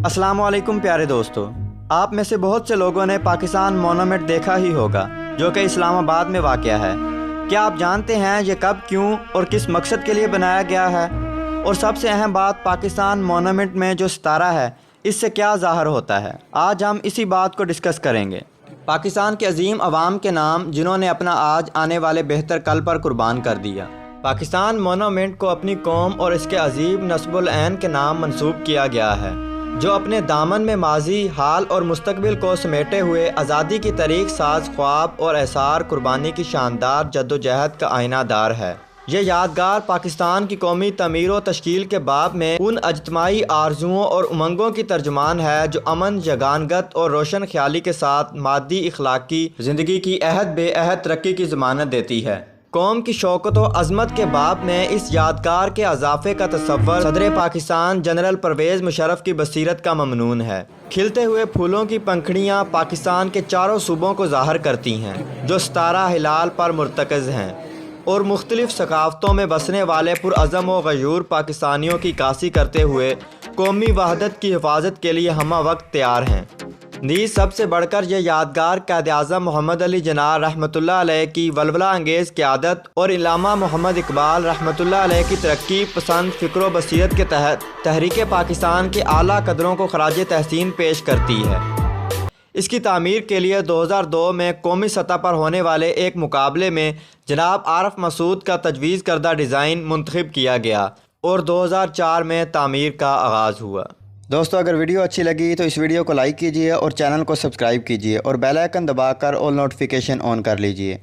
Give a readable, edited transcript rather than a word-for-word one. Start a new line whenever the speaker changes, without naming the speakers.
अस्सलाम वालेकुम प्यारे दोस्तों, आप में से बहुत से लोगों ने पाकिस्तान मॉन्यूमेंट देखा ही होगा जो कि इस्लामाबाद में वाक़या है। क्या आप जानते हैं ये कब, क्यों और किस मकसद के लिए बनाया गया है? और सबसे अहम बात, पाकिस्तान मॉन्यूमेंट में जो सितारा है इससे क्या ज़ाहिर होता है? आज हम इसी बात को डिस्कस करेंगे। पाकिस्तान के अजीम अवाम के नाम जिन्होंने अपना आज आने वाले बेहतर कल पर कुर्बान कर दिया। पाकिस्तान मॉन्यूमेंट को अपनी कौम और इसके अजीब नस्बुल ऐन के नाम मंसूब किया गया है, जो अपने दामन में माजी, हाल और मुस्तकबिल को समेटे हुए आज़ादी की तारीख साज ख्वाब और एसार कुर्बानी की शानदार जद्दोजहद का आईनादार है। ये यादगार पाकिस्तान की कौमी तमीर व तश्कील के बाब में उन अजतमाही आरजुओं और उमंगों की तर्जुमान है जो अमन, जगानगत और रोशन ख्याली के साथ मादी इखलाकी ज़िंदगी की अहद बेअहद तरक्की की ज़मानत देती है। कौम की शौकत व अज़मत के बाब में इस यादगार के अज़ाफ़े का तसव्वुर सदर पाकिस्तान जनरल परवेज़ मुशर्रफ की बसीरत का ममनून है। खिलते हुए फूलों की पंखड़ियाँ पाकिस्तान के चारों सूबों को ज़ाहिर करती हैं, जो सितारा हिलाल पर मुर्तकज़ हैं और मुख्तलिफ़ सकाफ़तों में बसने वाले पुरअज़म व गयूर पाकिस्तानियों की कासी करते हुए कौमी वहदत की हिफाजत के लिए हमा वक्त तैयार हैं। नीज़ सबसे बढ़कर यह यादगार क़ायद-ए-आज़म मोहम्मद अली जिन्ना रहमतुल्लाह अलैह की वलवला अंगेज़ क़यादत और इल्लामा मोहम्मद इकबाल रहमतुल्लाह अलैह की तरक्की पसंद फ़िक्र व बसीरत के तहत तहरीक पाकिस्तान के आला कदरों को ख़राज तहसीन पेश करती है। इसकी तामीर के लिए 2002 में कौमी सतह पर होने वाले एक मुकाबले में जनाब आरफ मसूद का तजवीज़ करदा डिज़ाइन मुंतखब किया गया और 2004 में तामीर का आगाज़ हुआ। दोस्तों, अगर वीडियो अच्छी लगी तो इस वीडियो को लाइक कीजिए और चैनल को सब्सक्राइब कीजिए और बेल आइकन दबाकर ऑल नोटिफिकेशन ऑन कर लीजिए।